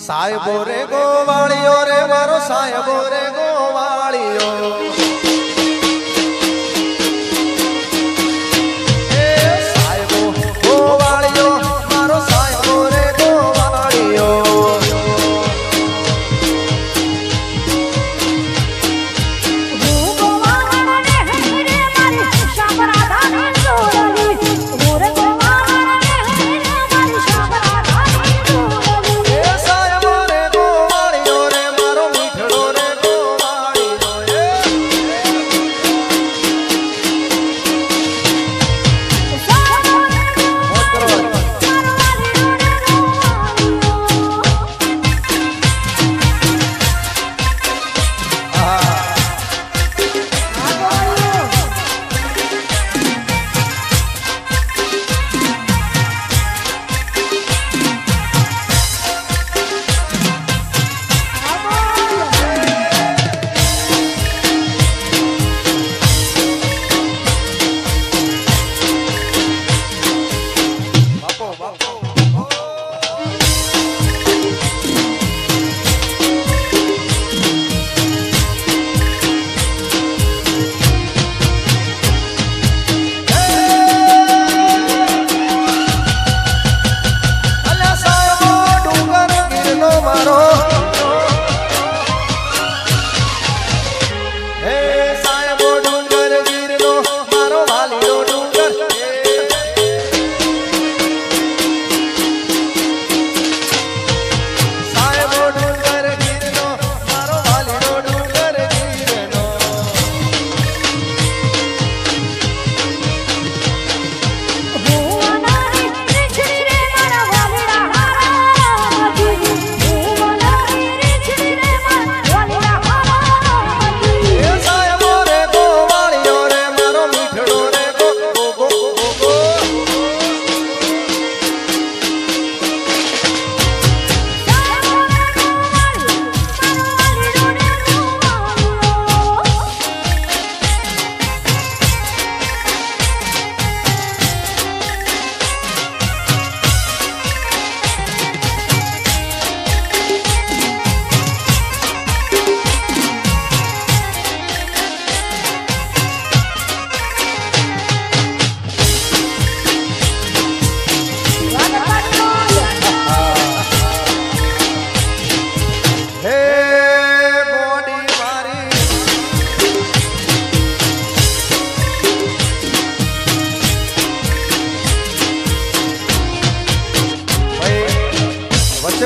સાહેબો રે ગોવાળિયો રે મારો સાહેબો રે ગોવાળિયો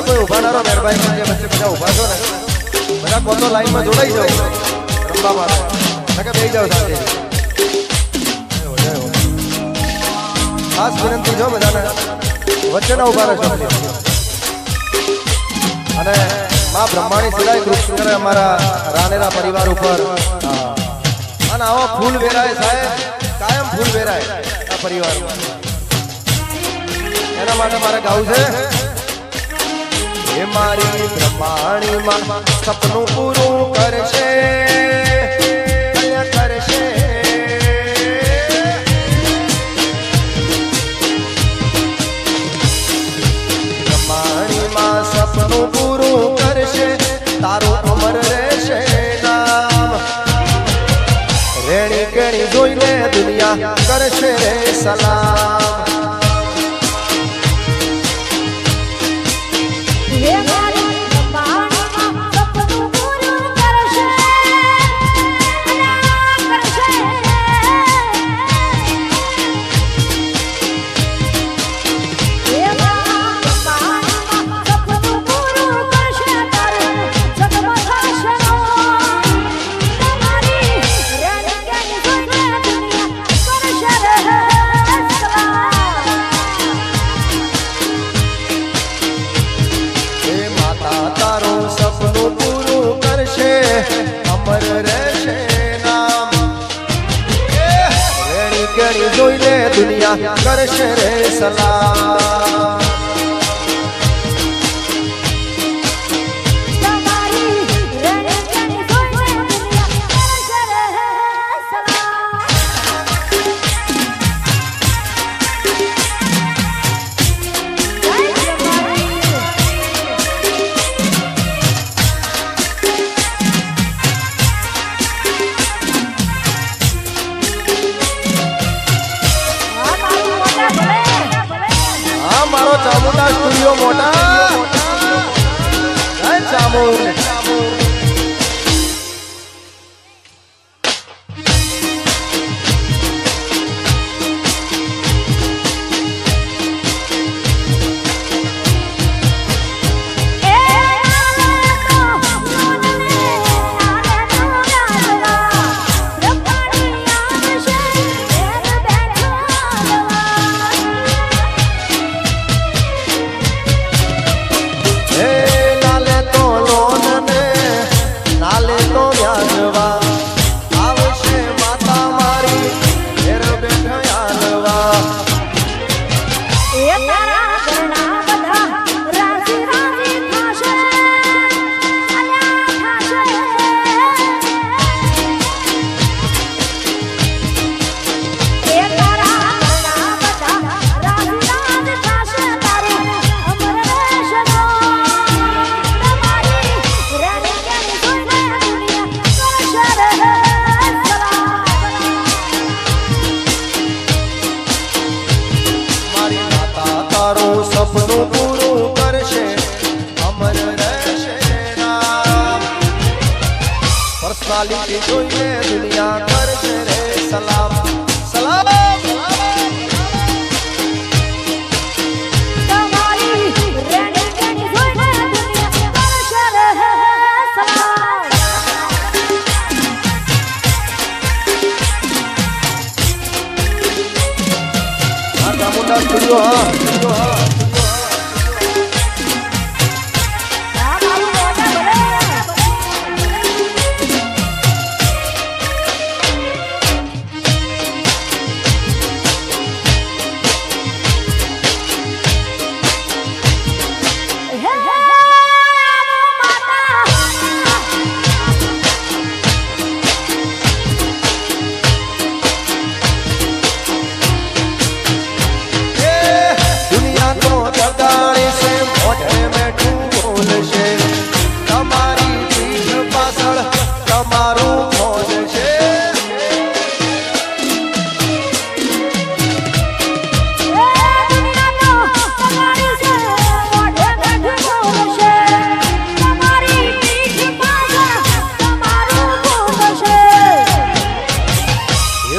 કોઈ ઉભા ના રહો મહેરબાની કરીને વચ્ચે બધા ઉભા છો ને બધા કોતો લાઈનમાં જોડાઈ જાઓ રમવા માટે નકે બેસી જાઓ સાથે ખાસ વિનંતી જો બધાને વચ્ચે ના ઉભા રહેશો અને માં બ્રહ્માણી સિવાય કૃપા કરે અમારા રાનેરા પરિવાર ઉપર અને આવો ફૂલ વેરાય સાહેબ કાયમ ફૂલ વેરાય આ પરિવારમાં એના માટે મારે ગાવું છે એ મારી બ્રહ્માણી માં સપનું પૂરું કરશે કરશે બ્રહ્માણી માં સપનું પૂરું કરશે તારું અમર રહેશે નામ રેણી કેણી જોઈને દુનિયા કરશે રે સલામ જોઈને દુનિયા કરશે રે સલામ ચામુંડા સ્ટુડિયો મોટા જય ચામુંડ સપનું પૂરું કરશે અમર રહેશે નામ પર્સનાલિટી જોઈને દુનિયા કરશે રે સલામ સલામ તમારી રેડી રેડી જોઈને દુનિયા કરશે રે સલામ આ ચામુંડા સ્ટુડિયો હા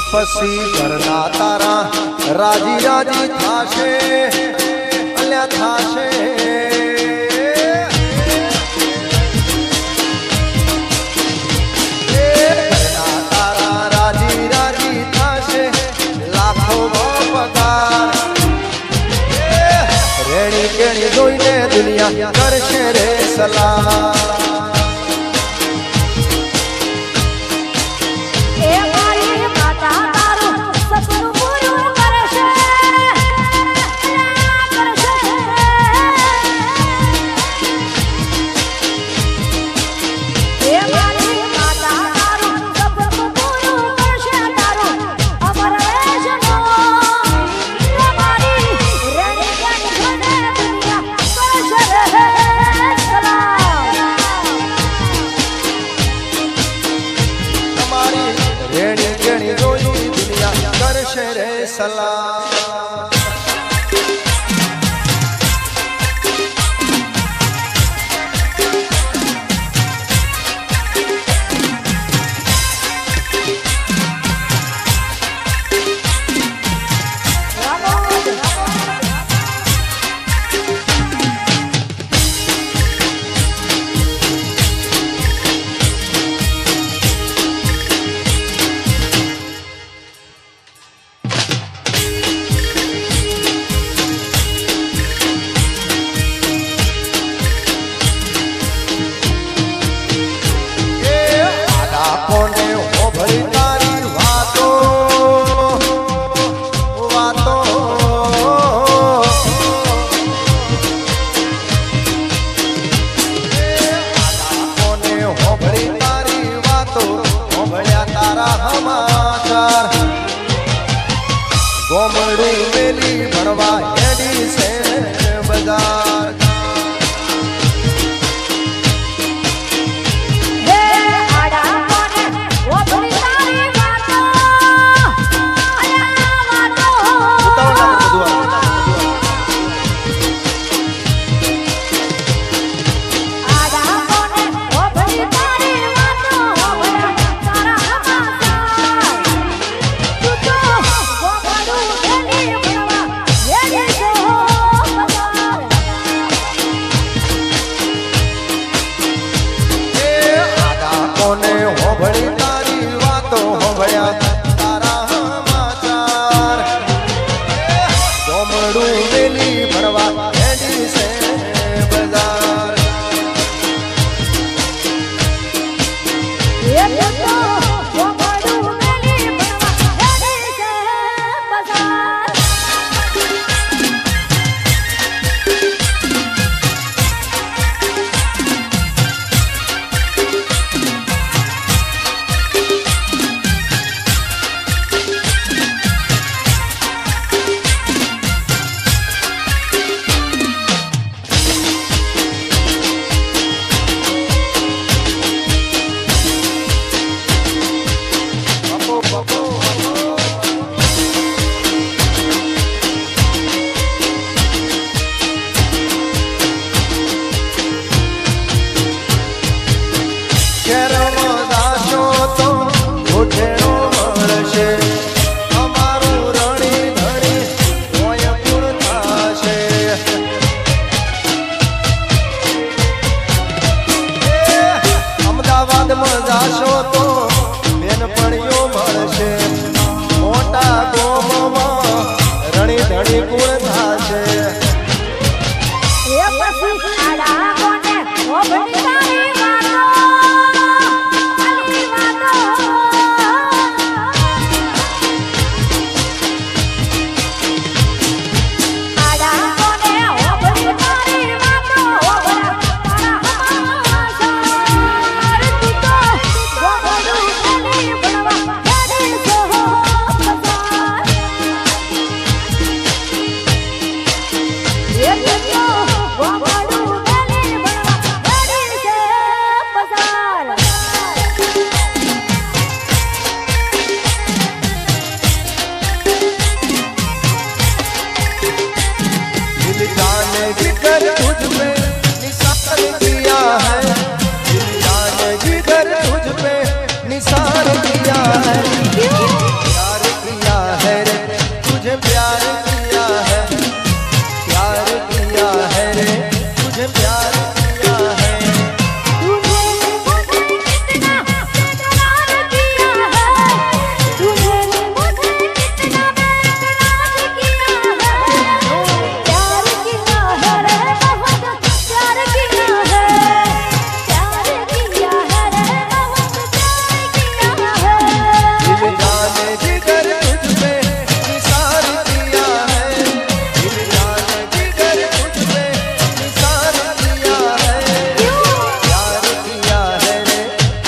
પછી ઘરના તારા રાજી રાજી થાશે અલ્યા થાશે ઘરના તારા રાજી રાજી થાશે લાખો પગાર રેણી કેણી જોઈને દુનિયા કરશે રે સલામ જાશો તો બેનપણીઓ મળશે મોટા ગોમમાં રણી ધણી કુળ થાશે એ પછી આડા કોને ઓભળી તારી વાતો આલી વાતો આડા કોને ઓભળી તારી વાતો ઓભળા તારા હમાસાર તું તો ગોગડું ખાલી ભણવા હેડી સો પસાર એ તો ગોગડું ખાલી ભણવા હેડી સો પસાર दिल जाने जिगर तुझ पे निसार किया है दिल जाने जिगर तुझ पे निसार किया है प्यार किया है रे तुझे प्यार किया है प्यार किया है रे तुझे प्यार किया है तूने मुझे कितना बेकरार किया है तूने मुझे कितना बेकरार किया है प्यार किया है रे बहुत प्यार किया है प्यार किया है रे बहुत प्यार किया है दिल जाने जिगर तुझ पे निसार किया है दिल जाने जिगर तुझ पे निसार किया है प्यार किया है रे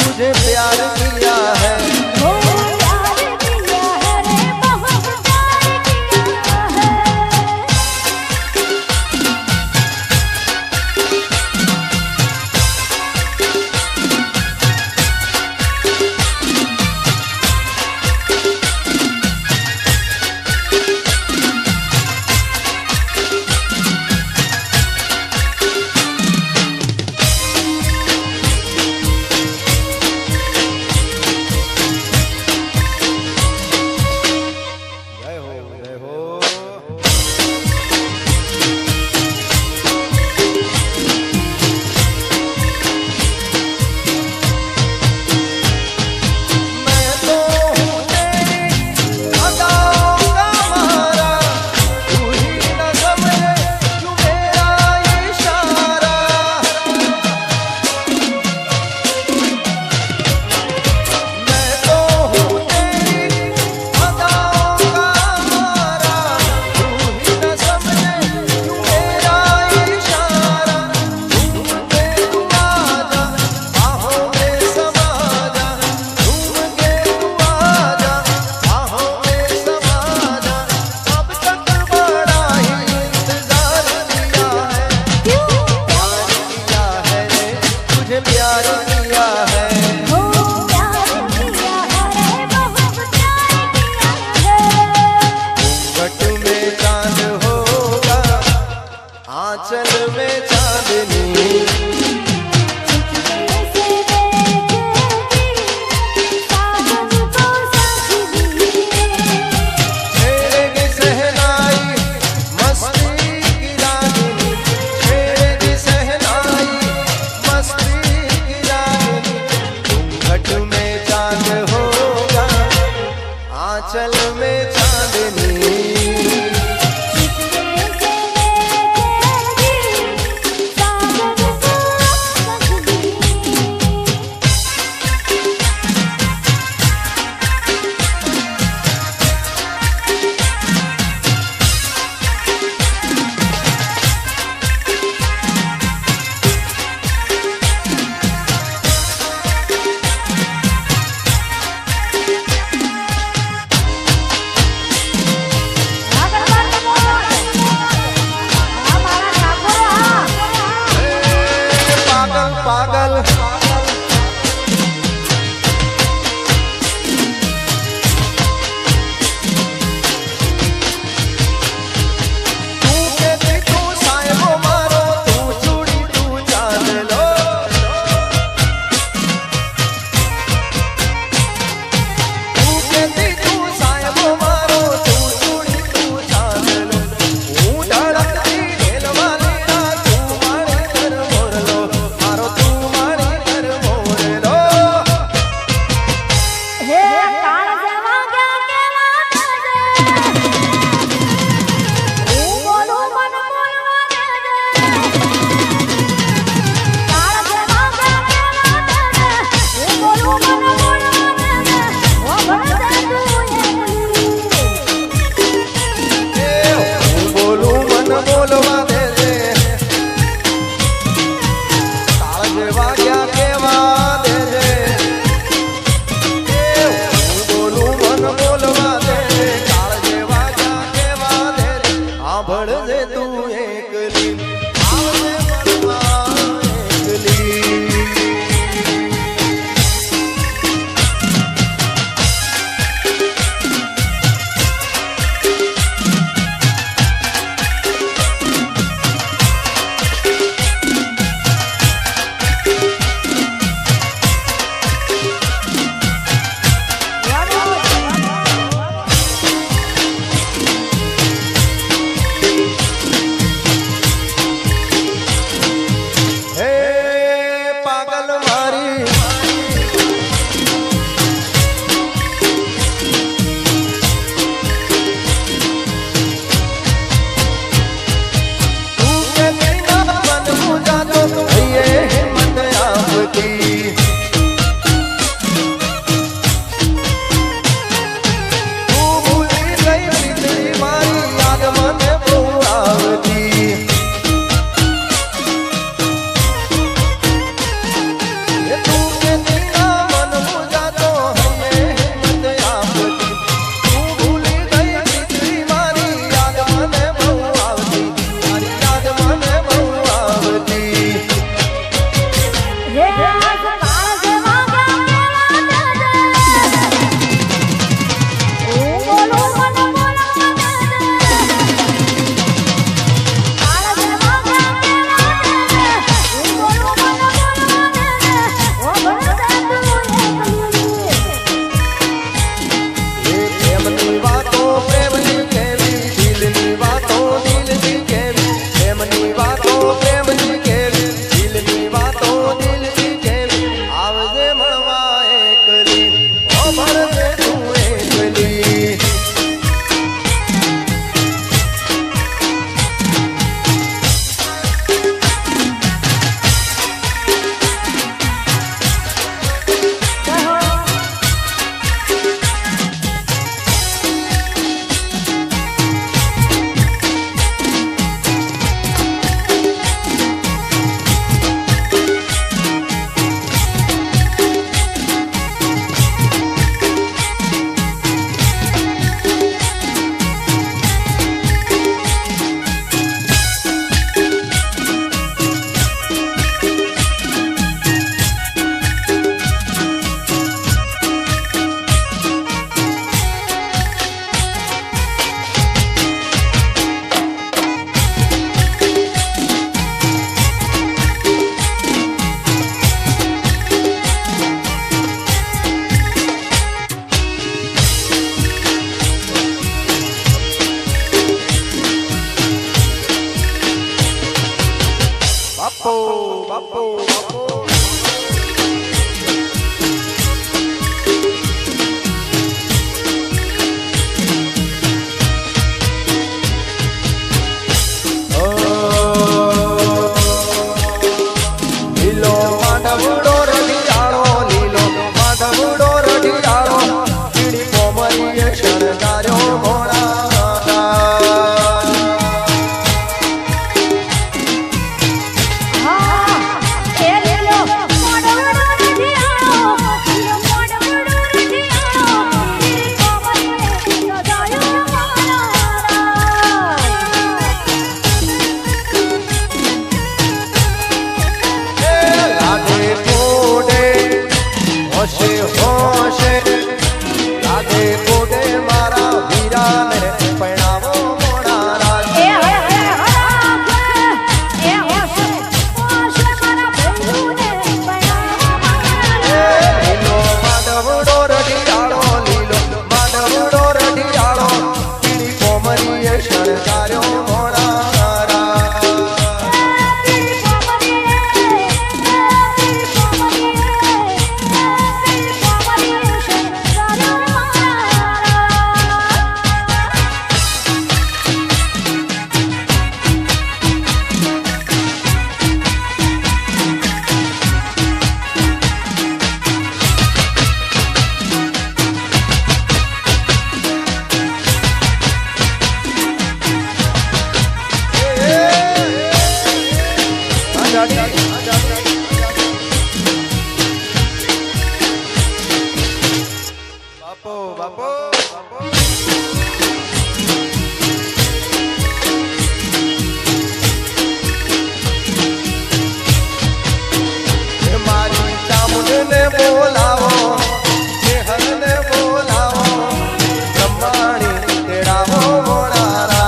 तुझे प्यार किया है ओ प्यार किया है रे बहुत प्यार किया है जय हो जय हो मैं तो हूँ तेरी अदाओं का मारा तू ही न समझे क्यों मेरा इशारा मैं तो हूँ तेरी अदाओं का मारा तू ही न समझे क्यों मेरा इशारा झूम के तू आजा बाहों में समा जा झूम के तू आजा बाहों में समा जा अब तक बड़ा ही इंतजार किया है प्यार किया है रे तुझे प्यार किया है ओ प्यार किया है रे बहुत प्यार किया है घट में चांद होगा आंचल में चांदनी ऐसे देखेगी सावन को साथी छेड़ेगी सहनाई मस्ती की रागिनी छेड़ेगी सहनाई मस्ती की रागिनी घट में चांद होगा आंचल में चांदनी ऐसे देखेगी सावन को બાપો બાપો બાપો લીલો માધવડો રઢિયાળો લીલો માધવડો રઢિયાળો પીળી કોમરીએ શણગાર્યો મોડા હા એ લીલો મોડવડો રઢિયાળો લીલો મોડવડો રઢિયાળો પીળી કોમરીએ સજાયો લાગે કોડે હોશે હોશે લાગે કોડે મારા વીરાને પરણાવો મોડા રાજ એ હોશે મારા ભૈરુને બનાવો લીલો માધવડો રઢિયાળો લીલો માધવડો રઢિયાળો પીળી કોમરીએ શણગાર્યો મોડા રાજ બાપો બાપો બાપો મારી ચામુંડને બોલાવો ચેહરને બોલાવો બ્રહ્માણી તેડાવો મોડારા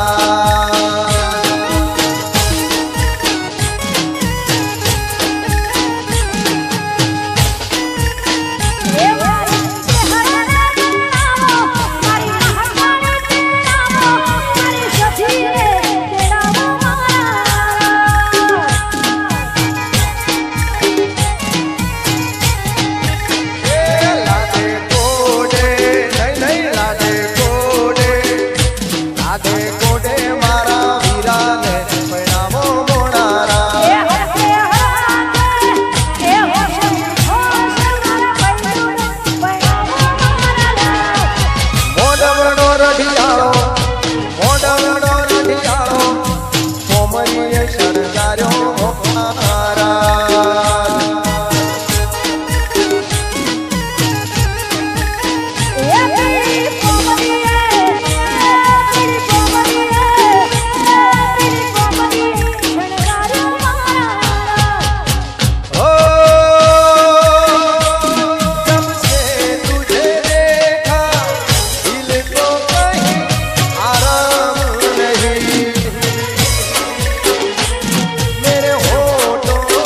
લાગે કોડે નહીં લાગે કોડે મારા વીરાને પરણાવો મોડારા મોડવડો રઢિયાળો મોડવડો રઢિયાળો કોમરીએ શણગાર્યો મહારાજ ओ जब से तुझे देखा दिल को कहीं आराम नहीं मेरे होठों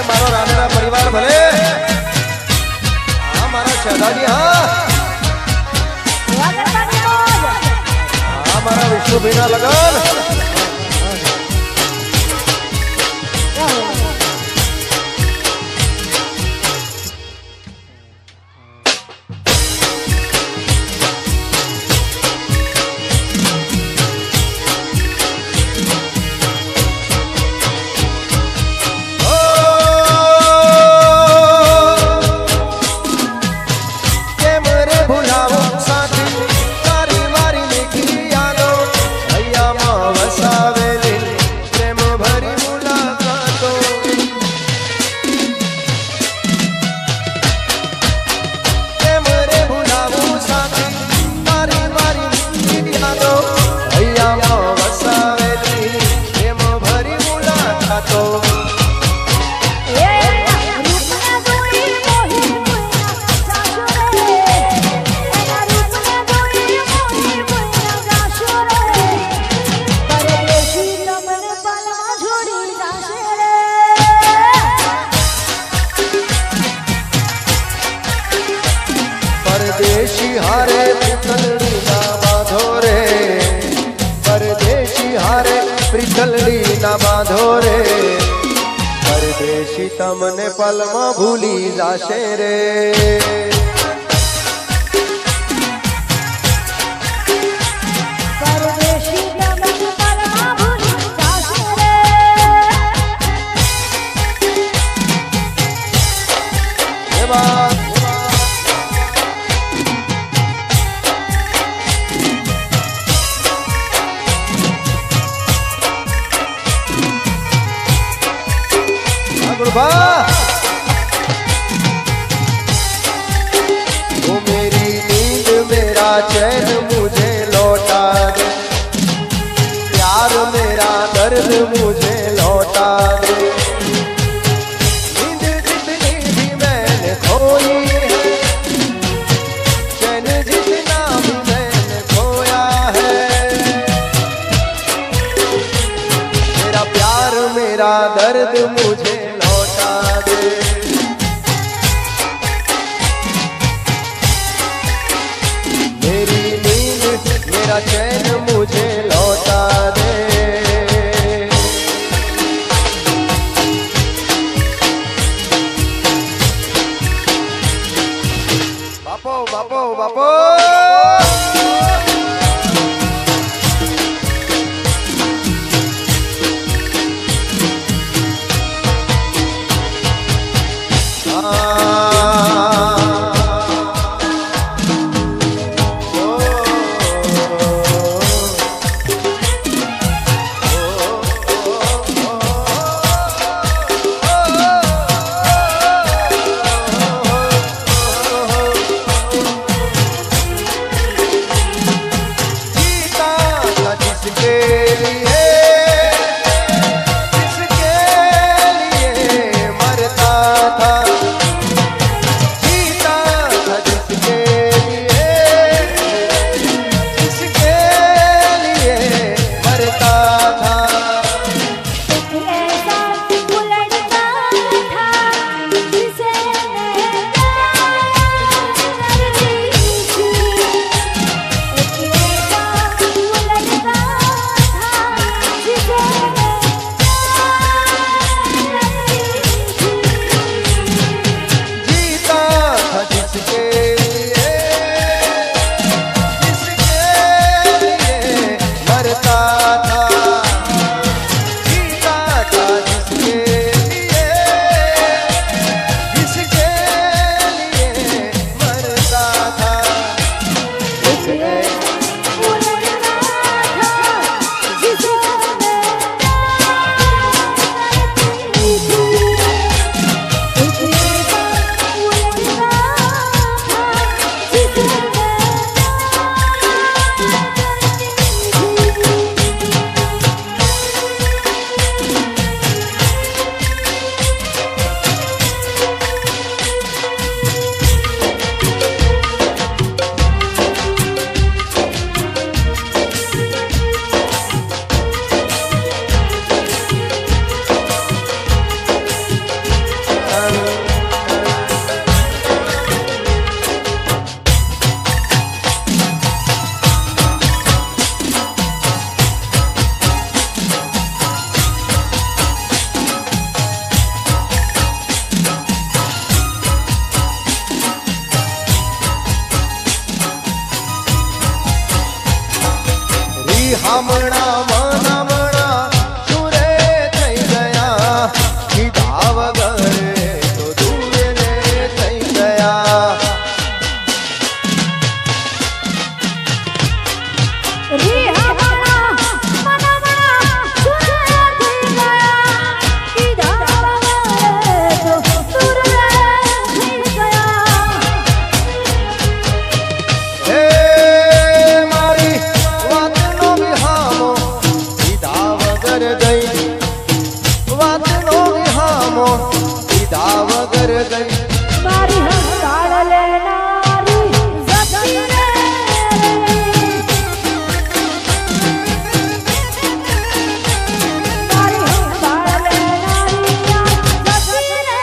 मारो राणेना परिवार भले हाँ मारा शहजादी हाँ हाँ मारा विष्णु बिना लगन परदेशी हारे प्रीतलड़ी ना बांधो रे परदेशी हारे प्रीतलड़ी ना बांधो रे परदेशी तमने पलमा भूली जाशे रे परदेशी तमने पलमा भूली जाशे रे ये बात वो मेरी नींद मेरा चैन मुझे लौटा दे प्यार मेरा दर्द मुझे लौटा दे नींद जितनी भी मैंने खोई है चैन जितना भी मैंने खोया है मेरा प्यार मेरा दर्द मुझे मेरा चैन मुझे लौटा दे बापो बापो बापो કીધા વગર ગઈ મારી હંતાળ લેનારી જતી રે મારી હંતાળ લેનારી જતી રે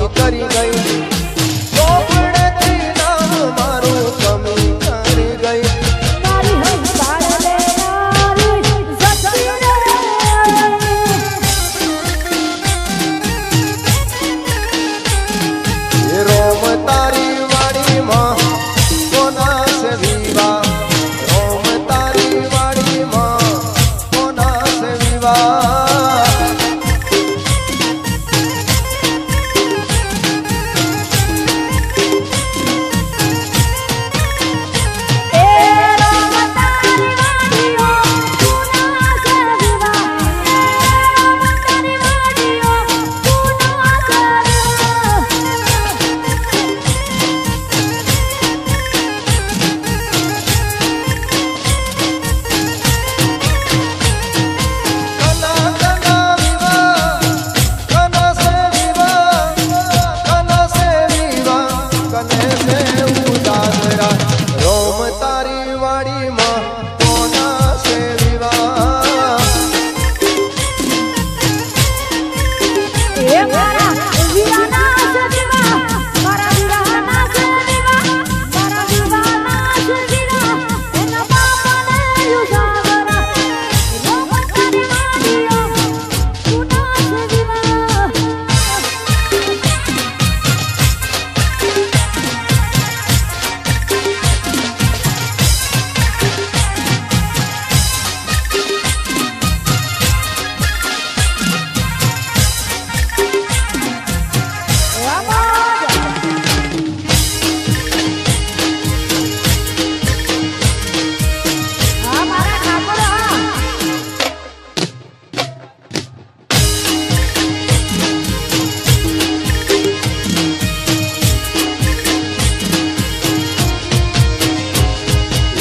કરી ગઈ ચોપડેથી નામ મારું કમી કરી ગઈ મારી હંતાળ લેનારી જતી રે રોમ તારી વાડીમાં કોના સે વિવાહ રોમ તારી વાડીમાં કોના સે વિવાહ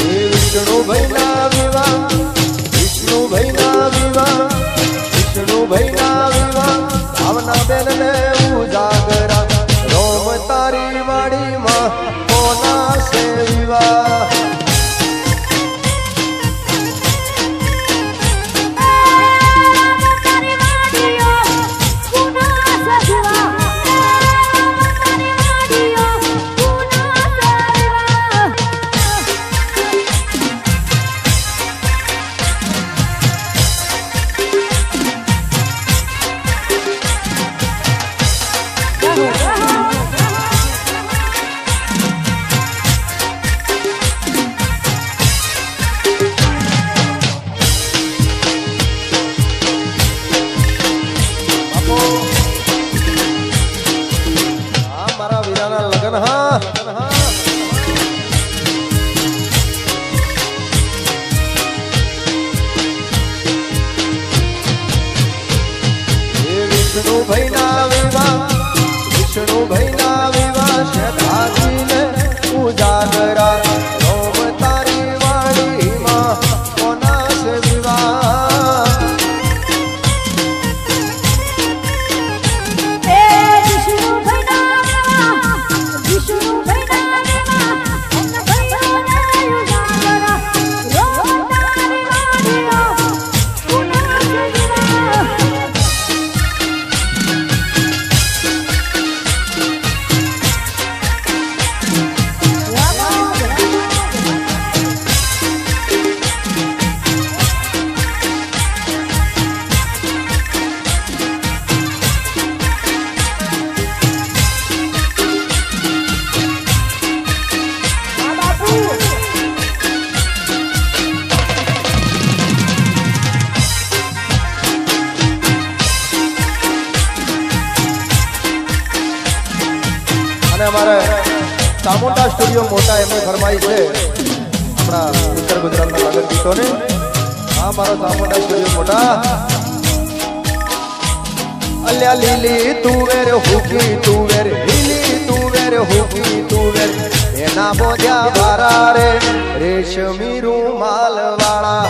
વિષ્ણુભાઈના વિવાહ વિષ્ણુભાઈના વિવાહ વિષ્ણુભાઈના વિવાહ ભાવના બેનને ઉજાગરા રોમ તારી વાડીમાં કોના સે વિવાહ વિષ્ણુભાઈના વિવાહ વિષ્ણુભાઈના વિવાહ શેઠાજીને ઉજાગરા રોમ તારી વાડીમાં કોના છે વિવાહ એ વિષ્ણુભાઈના વિવાહ એમના ભાઈઓને ઉજાગરા રોમ તારી વાડીમાં કોના છે વિવાહ અને અમારે ચામુંડા સ્ટુડિયો મોટા એમની ફરમાઈ છે આપણા ઉત્તર ગુજરાતના લગન ગીતોને હા મારો ચામુંડા સ્ટુડિયો મોટા અલ્યા લીલી તુવેર હુકી તુવેર લીલી તુવેર હુકી તુવેર એના બોધ્યા બારા રે રેશમી રૂમાલ વાળા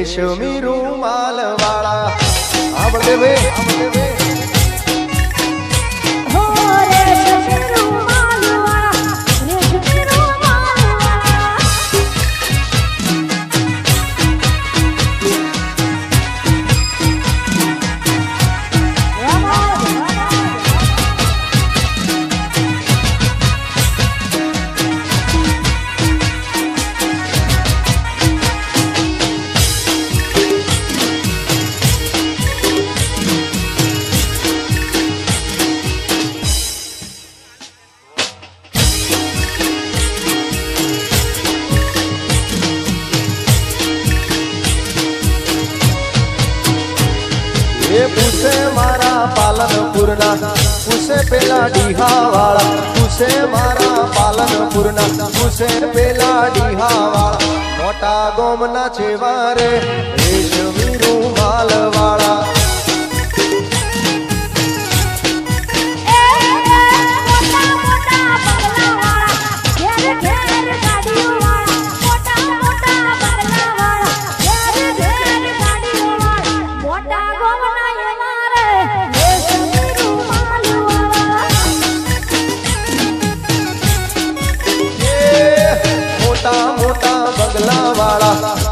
રેશમી રૂમાલ વાળા આવડે વે હો રેશમી રૂમાલ વાળા રેશમી રૂમાલ વાળા પૂછે મારા પાલનપુરના પૂછે પેલા ડીહા વાળા પૂછે મારા પાલનપુરના પૂછે પેલા ડીહા વાળા મોટા ગોમના છેવા રે રેશમી રૂમાલ વાળા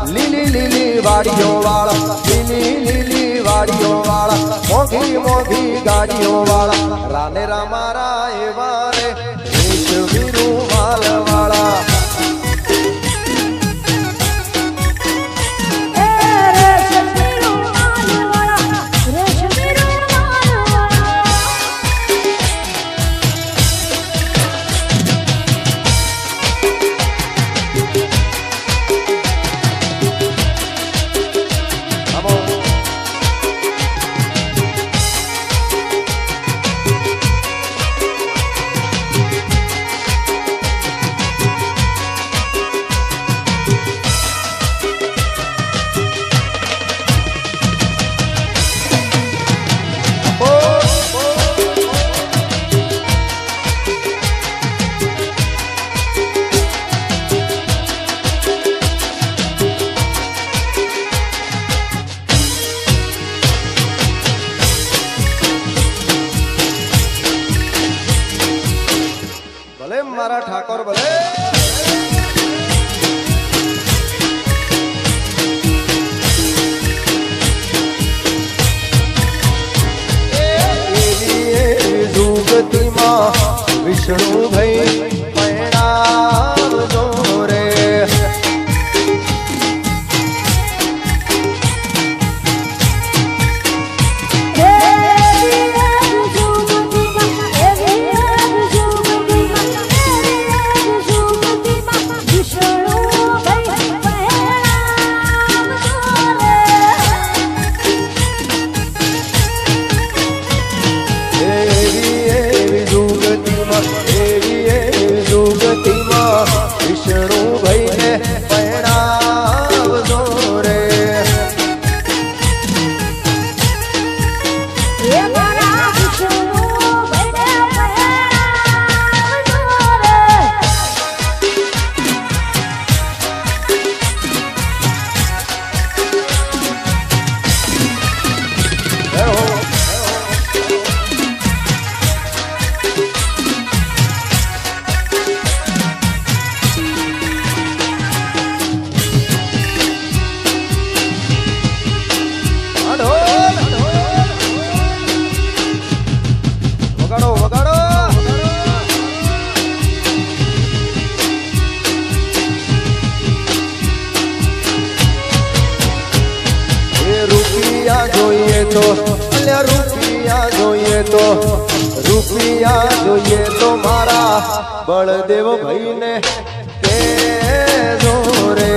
લીલી લીલી વાડીઓ વાળા લીલી લીલી વાડીઓ વાળા મોઘી મોઘી ગાડીઓ વાળા રાને રામારા એવા રે રેશમી રૂમાલ વાળા મારા ઠાકોર ભલે જુગતીમાં વિષ્ણુભાઈ પૈણાવજો રે એ તો અલ્યા રૂપિયા જોઈએ તો મારા બળદેવ ભાઈને કે રે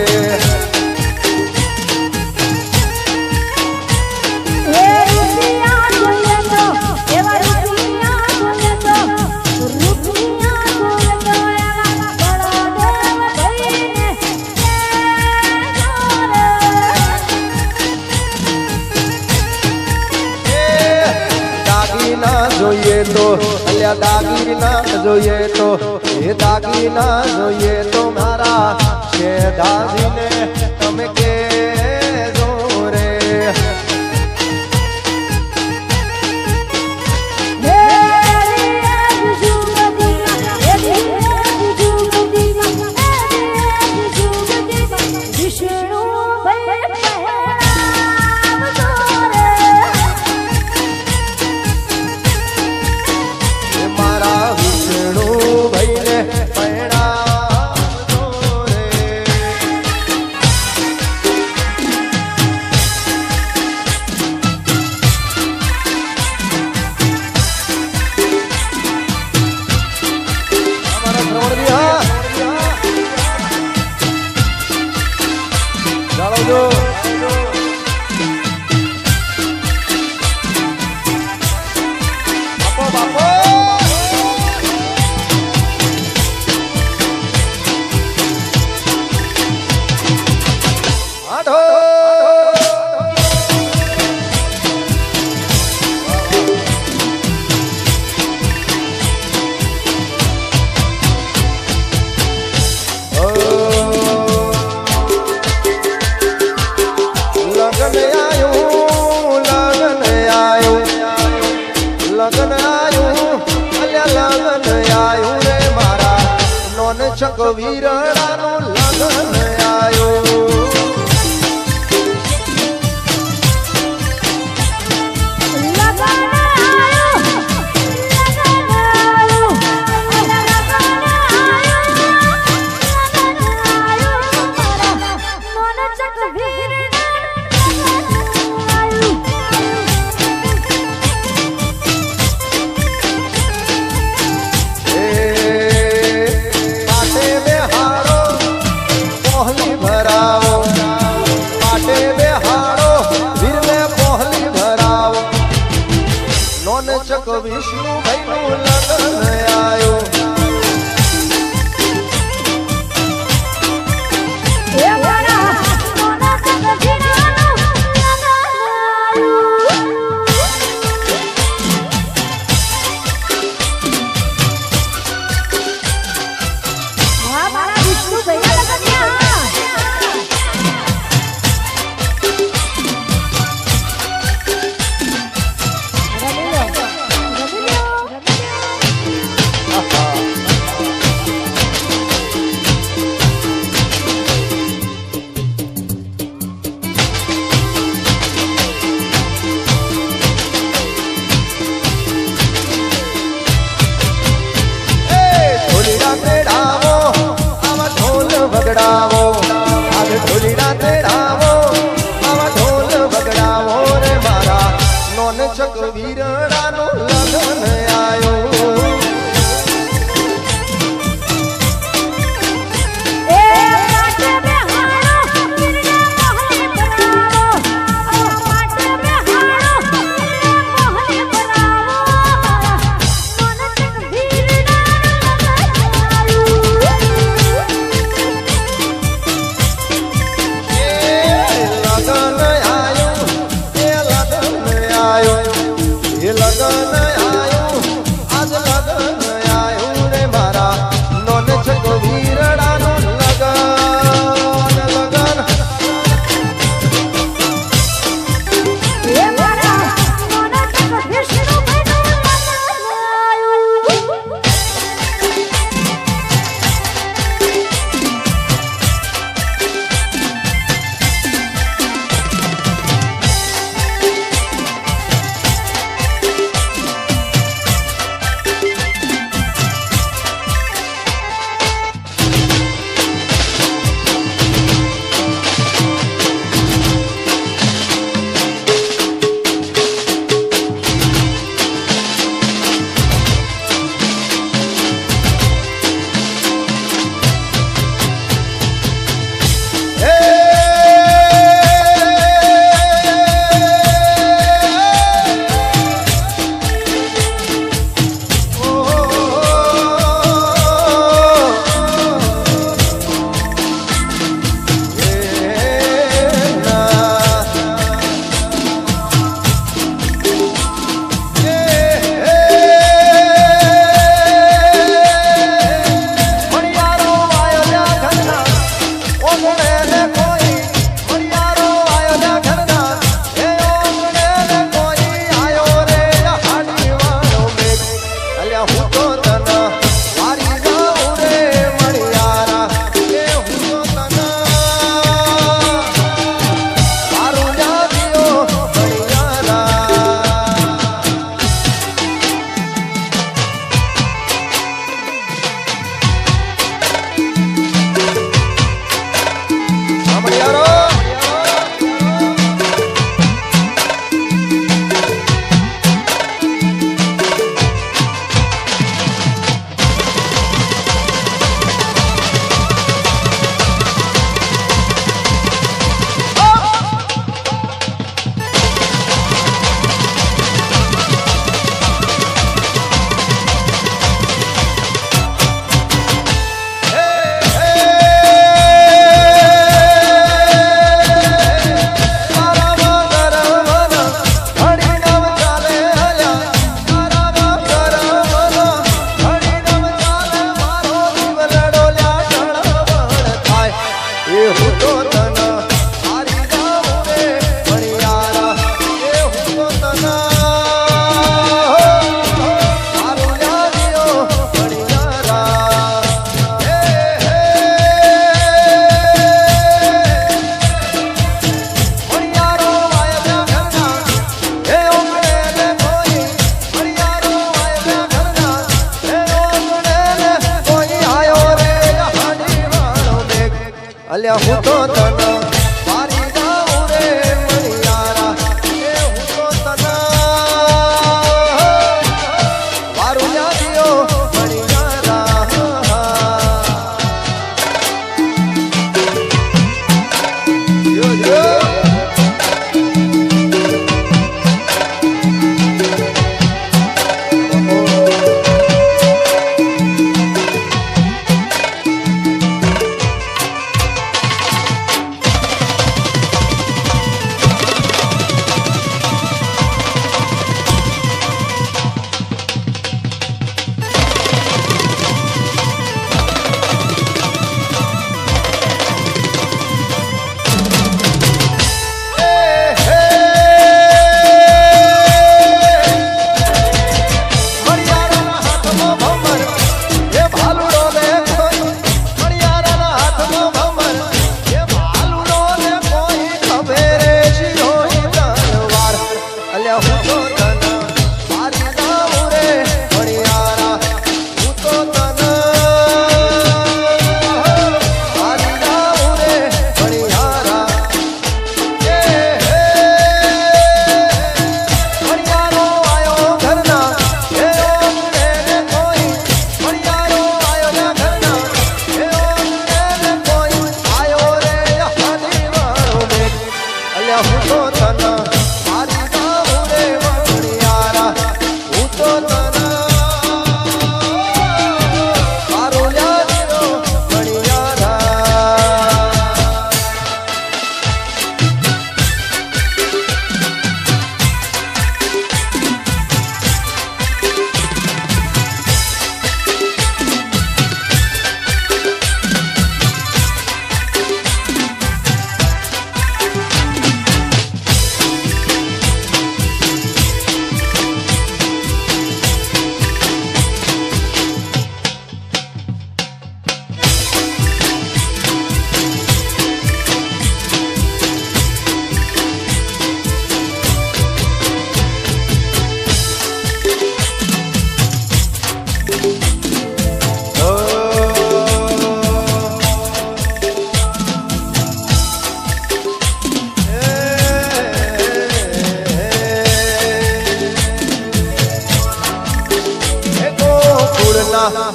જોઈએ તો અલ્યા દાગીના જોઈએ તો એ દાગીના જોઈએ તો મારા શેધાજીને તમે કે રે વીરડાનું લગન આયો અલ્યા હું તો તને મારી જાઉં રે મણિયારા એ હું તો તને વારું યાદીઓ મણિયારા યો યો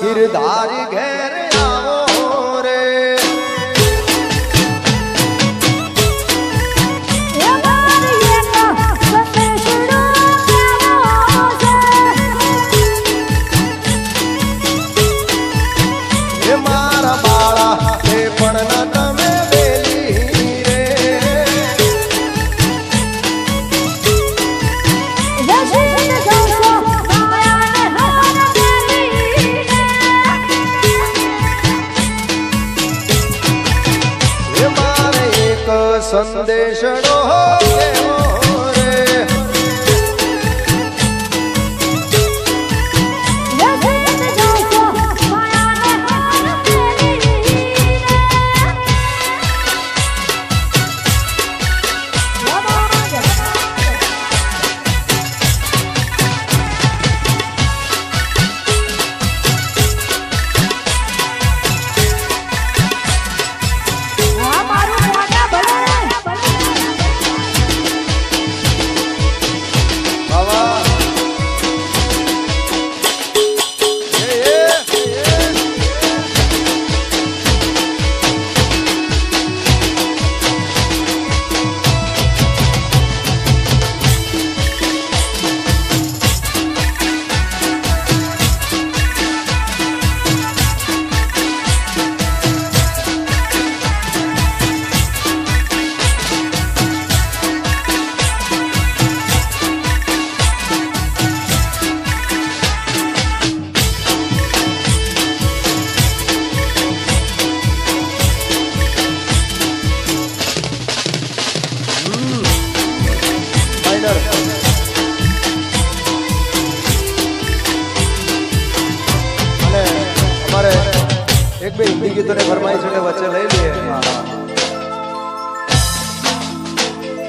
ગિરધારી ઘેર આવો રે એ મારા બાળા એ પણ ન તમે વેલી રે સંદેશનો દેવો રે एक भी हिंदी गीतों ने फरमाई छे वच्चे लई लिए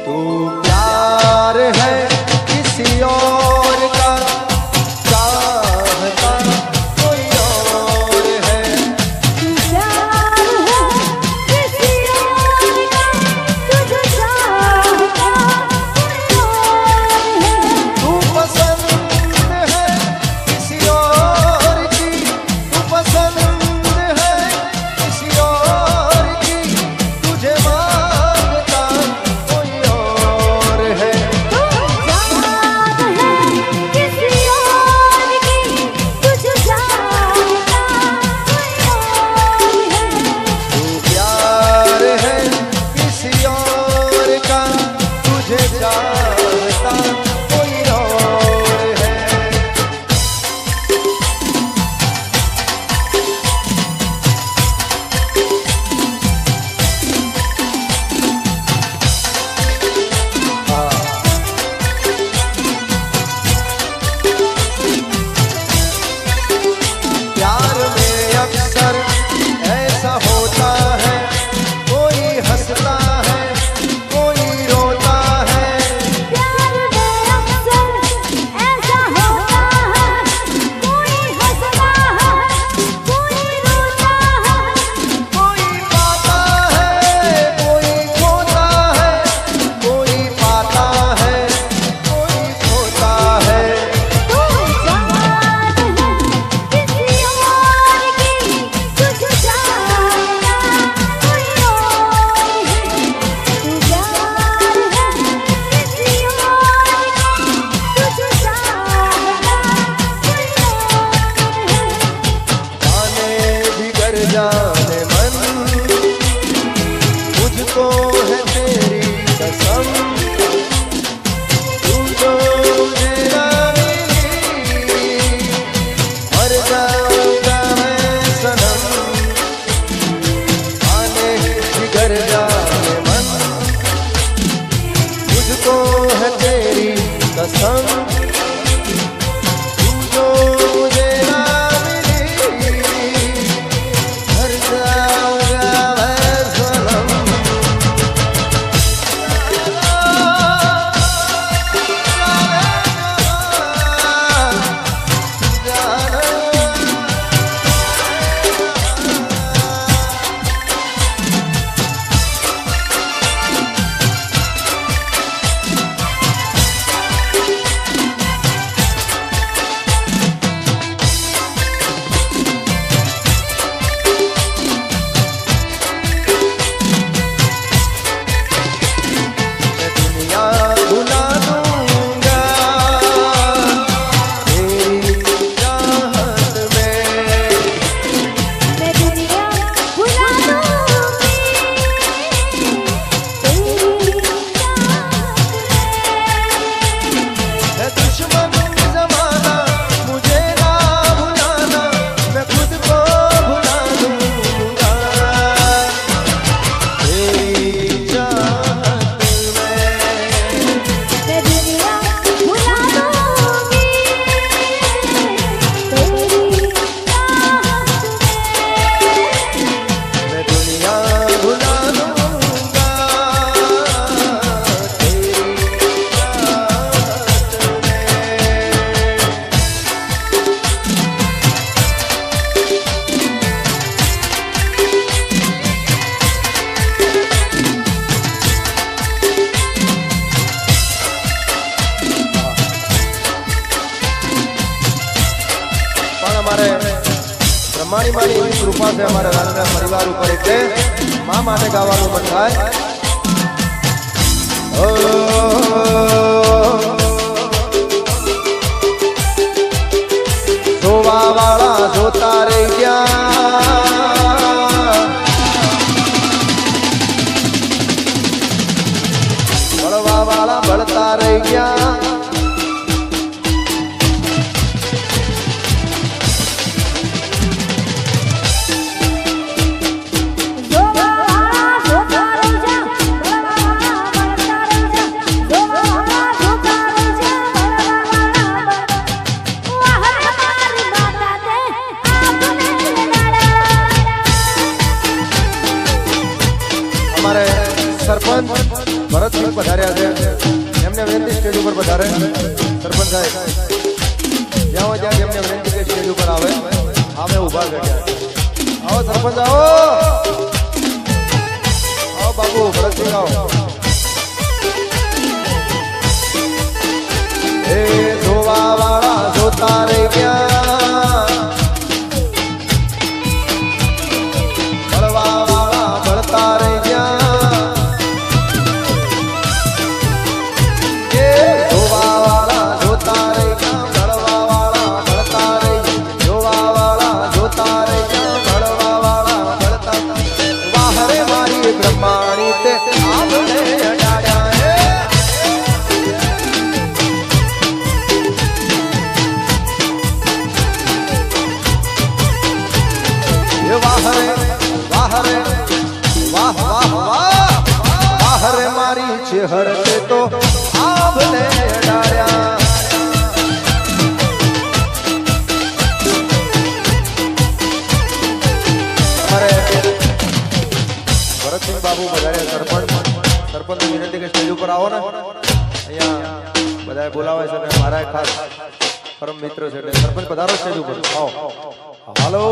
तू प्यार है किसी और का चाहता कोई और है प्यार है किसी मुझको है तेरी कसम, तू तो मुझे ना मिली, मर जाऊंगा मैं सनम, आने जिगर जाने मन, मुझको है तेरी कसम, तू जो मुझे ना मिली, मर जाऊंगा मैं सनम। બ્રહ્માણી માની એવી કૃપા છે અમારા રાજા પરિવાર ઉપર, એટલે મા માટે ગાવાનું મન થાય. જોવા વાળા જોતા રહી ગયા, બળવા વાળા બળતા રહી ગયા, સરપંચ ભરતસિંહ પધાર્યા છે, એમને વિનંતી સ્ટેજ ઉપર પધારે. સરપંચ સાહેબ જ્યાં હોય ત્યાં એમને વિનંતી કે સ્ટેજ ઉપર આવે. અમે ઊભા કર્યા. આવો સરપંચ, આવો આવો બાબુ ભરતસિંહ આવો. એ જોવા વાળા જોતા રહી ગયા, બળવા વાળા બળતા રહી ગયા, બ્રહ્માણી તે આમને અડાડ્યા હે. એ વાહ રે વાહ રે વાહ વાહ વાહ વાહ રે મારી ચેહર તે તો આમને અડાડ્યા. ભરતસિંહ બાબુ બધારે સરપંચ વિનંતી કે સ્ટેજ ઉપર આવો ને. અહીંયા બધા બોલાવે છે, મારા ખાસ પરમ મિત્ર છે, એટલે સરપંચ પધારો સ્ટેજ ઉપર. આવો. હાલો.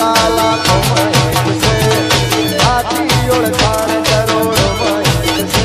ટકા લાખોમાં એક છે આથી ઓળખાણ કરોડોમાં એક છે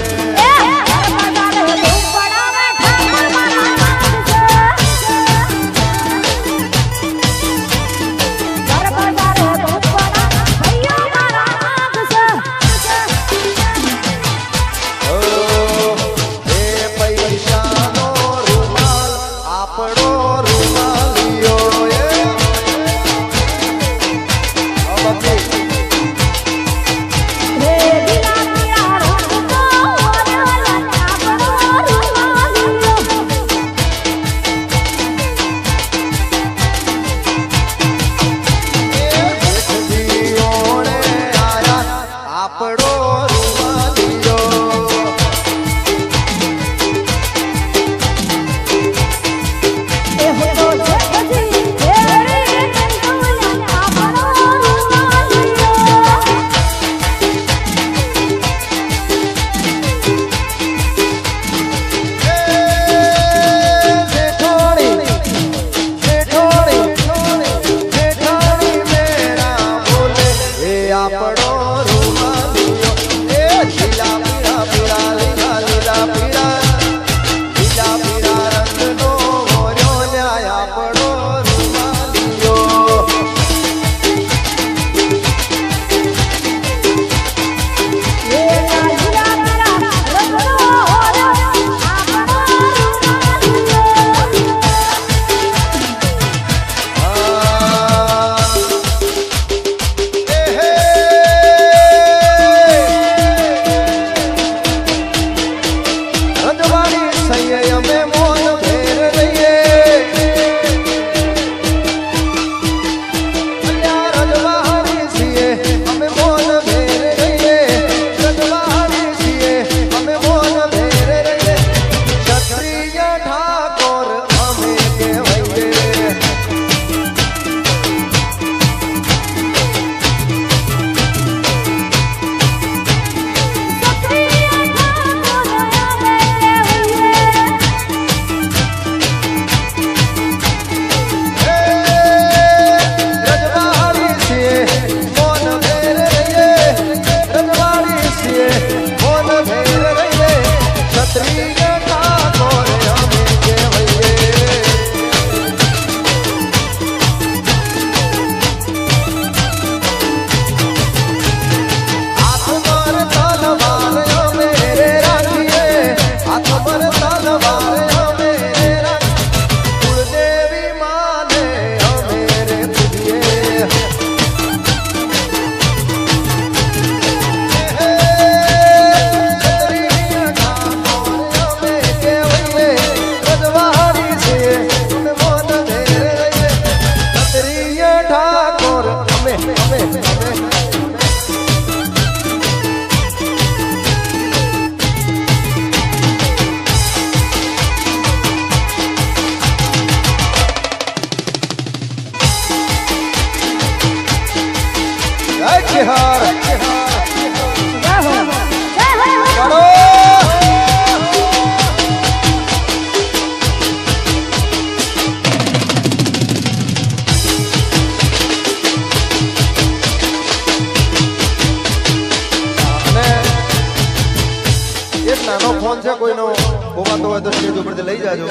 ફોન છે કોઈનો ખોવાતો હોય તો સ્ટેજ ઉપરથી લઈ જાજો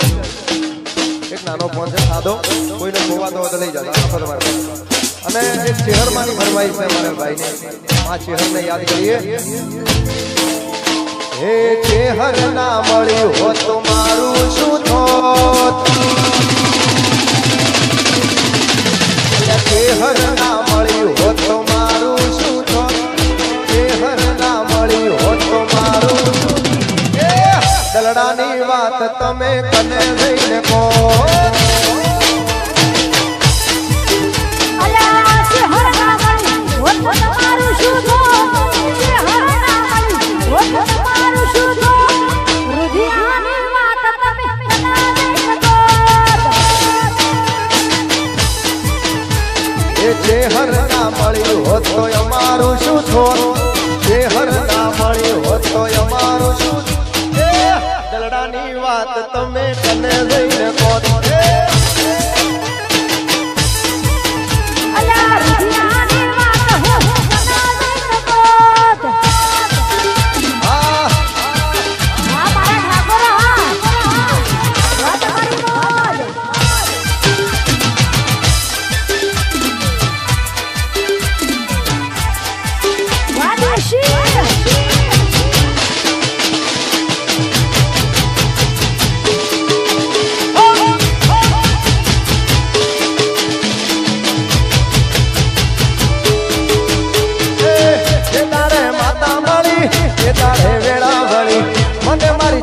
એક નાનો ફોન છે સાદો કોઈનો ખોવાતો હોય તો લઈ જાજો આપો તમારે અને એક ચેહરમાંની ફરમાઈશ છે મારા ભાઈને આ ચેહરને યાદ કરીએ હે ચેહર ના મળ્યું હોત તો મારું શું થોત ચેહર ના મળ્યું હોત તો મારું શું થોત ચેહર ના મળ્યું હોત તો મારું દલડાની વાત તમે કને લઈને કહો અલા ચેહર ના મળ્યું હોત તો તમારું શું થોત ચેહર ના મળ્યું હોત તો તમારું શું થોત રુધિયાની વાત તમે કને લઈને કહો એ ચેહર ના મળ્યું હોત તો અમારું શું થોત ચેહર ના મળ્યું હોત તો અમારું શું દલડાની વાત તમે કને લઈને કહો અલા રુધિયા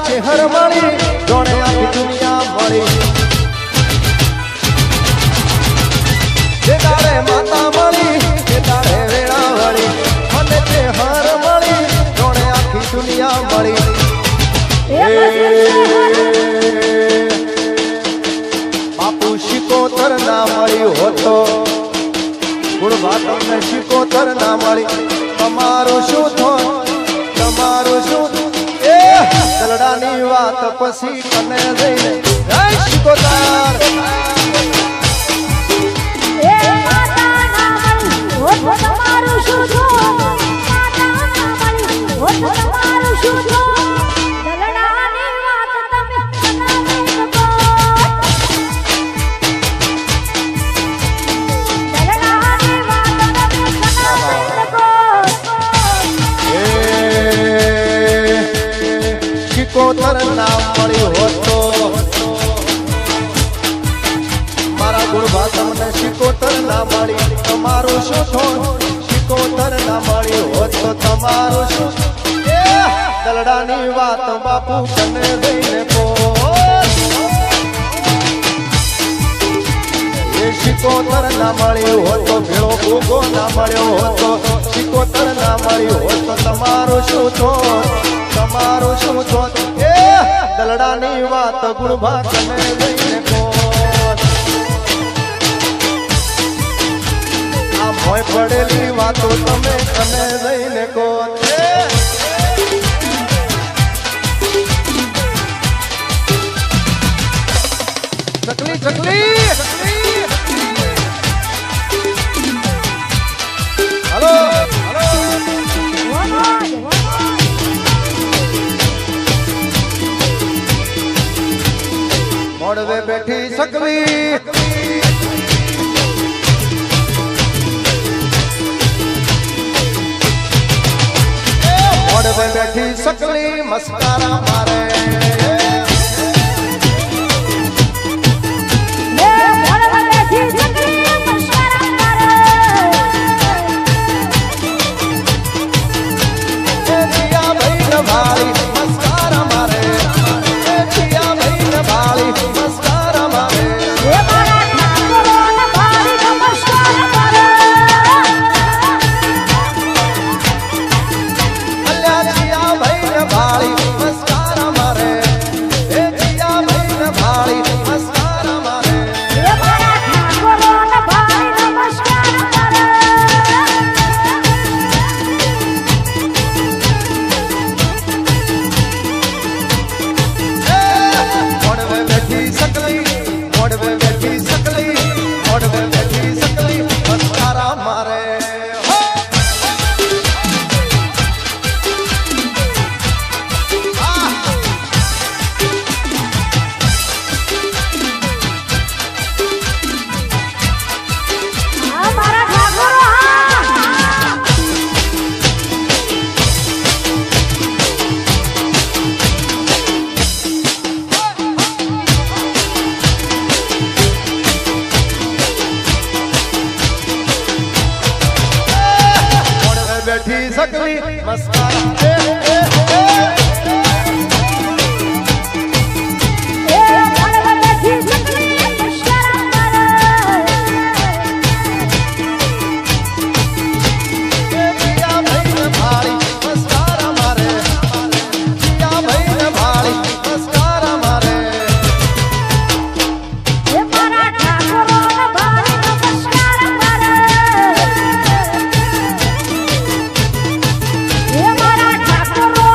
છે હરમળી જોણે આખી દુનિયા મળી જે તારે માતા મળી જે તારે વેળા વળી મને છે હરમળી જોણે આખી દુનિયા મળી બાપુ શિકોતર ના મળી હોતો ગુણભા તમને શિકોતર ના મળી તમારું શું થોત તમારું શું એ દલડાની વાત પછી કને જઈને જય શિકોતર તમારું શું છો તમારું શું છો દલડાની વાત તમે દલડાની વાત તમે શિકોતર ના મળી હોતો મારા ગુણભા તમને શિકોતર ના મળી તમારું શું થોત શિકોતર ના મળી હોત તો તમારું શું એ દલડાની વાત બાપુ કને જઈને બોલ એ શિકોતર ના મળી હોત તો ભેળો ભૂગો ના મળ્યો હોત તો શિકોતર ના મળી હોત તો તમારું શું થોત તમારું શું થોત એ દલડાની વાત ગુણભા કને જઈને બોલ આ મોય પડેલી વાતો તમે કને જઈને કોત ચકલી ચકલી હલો મોડવે બેઠી સકલી મોડવે બેઠી સકલી મસ્કારા મારે બેઠી સકલી મારા ઠાકોરો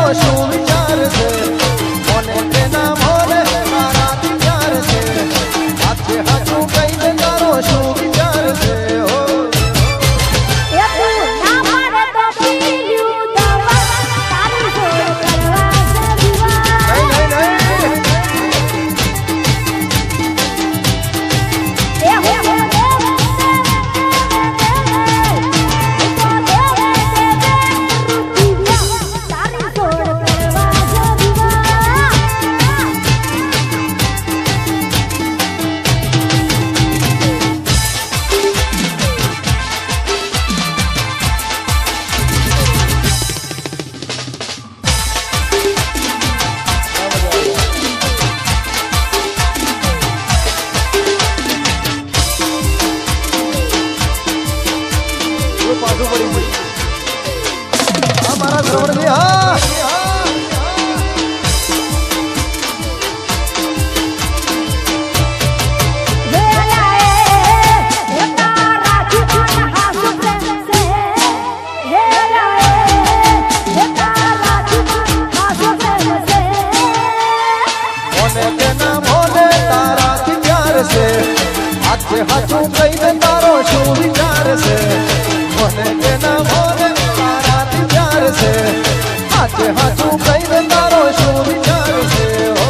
તારો શું વિચાર છે મને તેના મોને તારાથી પ્યાર છે હાથે હાથું કહીને તારો શું વિચાર છે હો એ તું ના પાડે તો પી લ્યું દવા તારી જોડે કરવા છે વિવાહ નહીં નહીં એ હો તારી જોડે કરવા છે વિવાહ પાછું પડી ગયું હા મારા શ્રવણજી હા મોને તેના મોને તારાથી પ્યાર છે હાથે હાથું કહીને તારો શું વિચાર છે મને તેના મોને તારાથી પ્યાર છે હાથે હાથું કહીને તારો શું વિચાર છે હો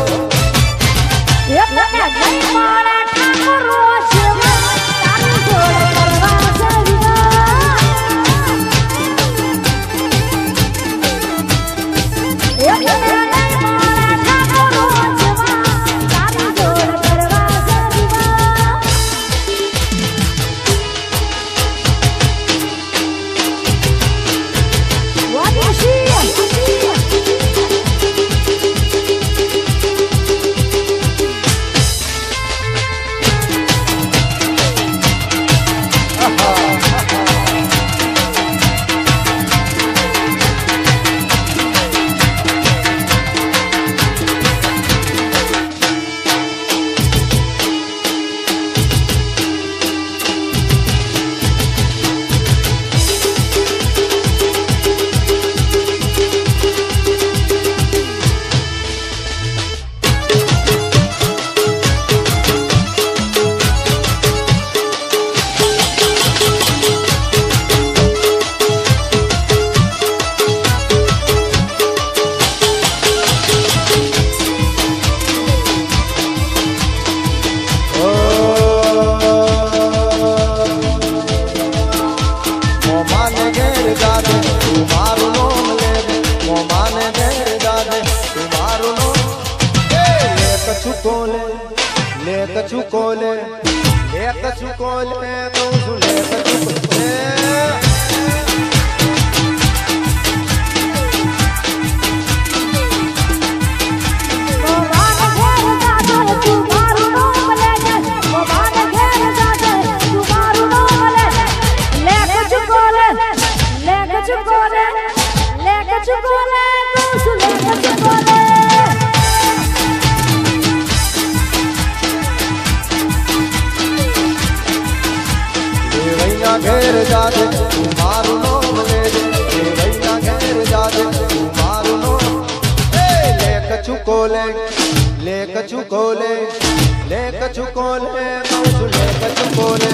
મોમાને ઘેર જાદે તું મારું નામ લેજે મોમાને ઘેર જાદે તું મારું નામ લે કછું કોલે લે કછું કોલે લે કછું કોલે તો શું લે કછું કોલે ઘેર જાજે તું મારું નામ લેજે વૈના ઘેર જાજે તું મારું નામ લે કછું કોલે લે કછું કોલે લે કછું કોલે લે કછું કોલે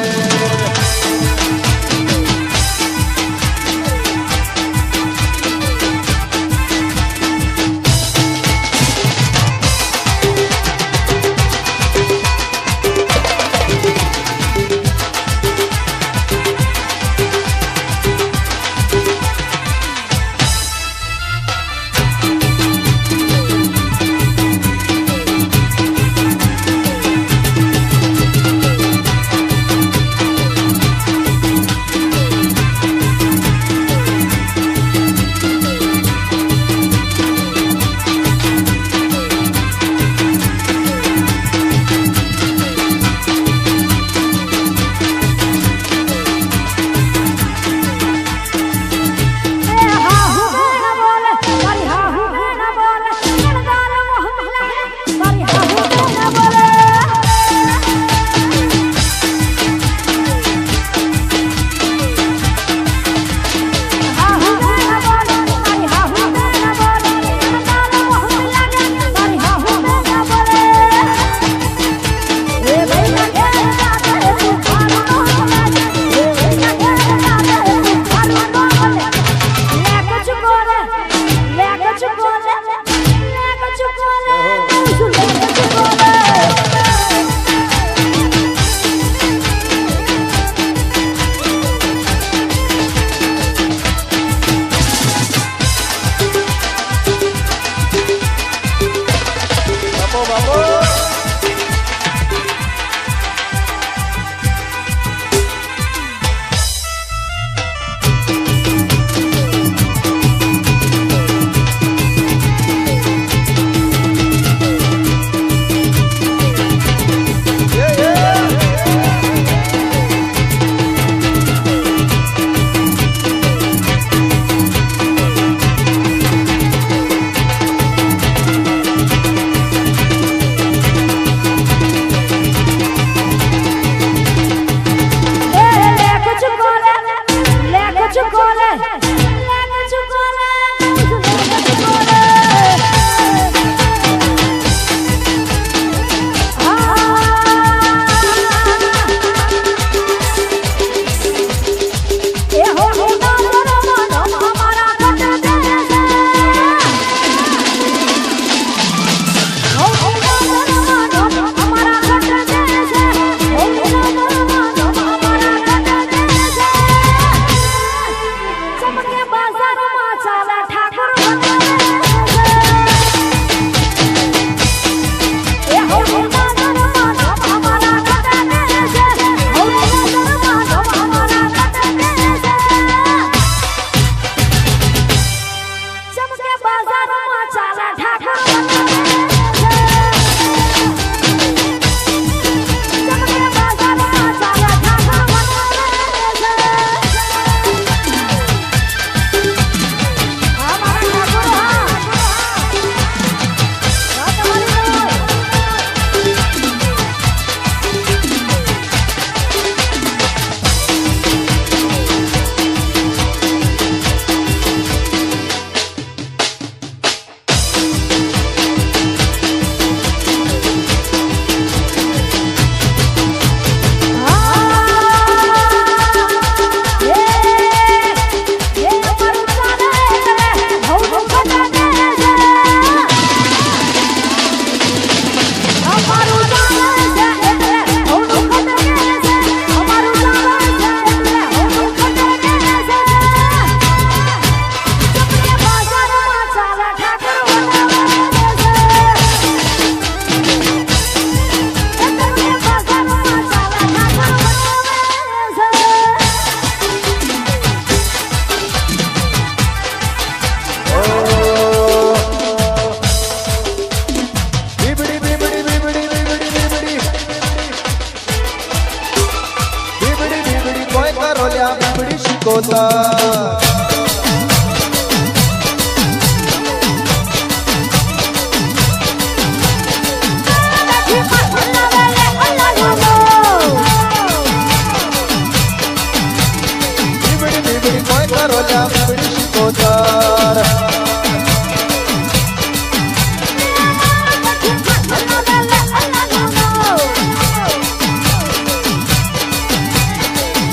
બીબડી બીબડી કોઈ કરો લ્યા બીબડી શિકોતર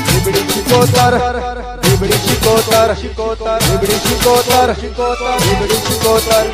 બીબડી શિકોતર બીબડી શિકોતર બીબડી શિકોતર બીબડી શિકોતર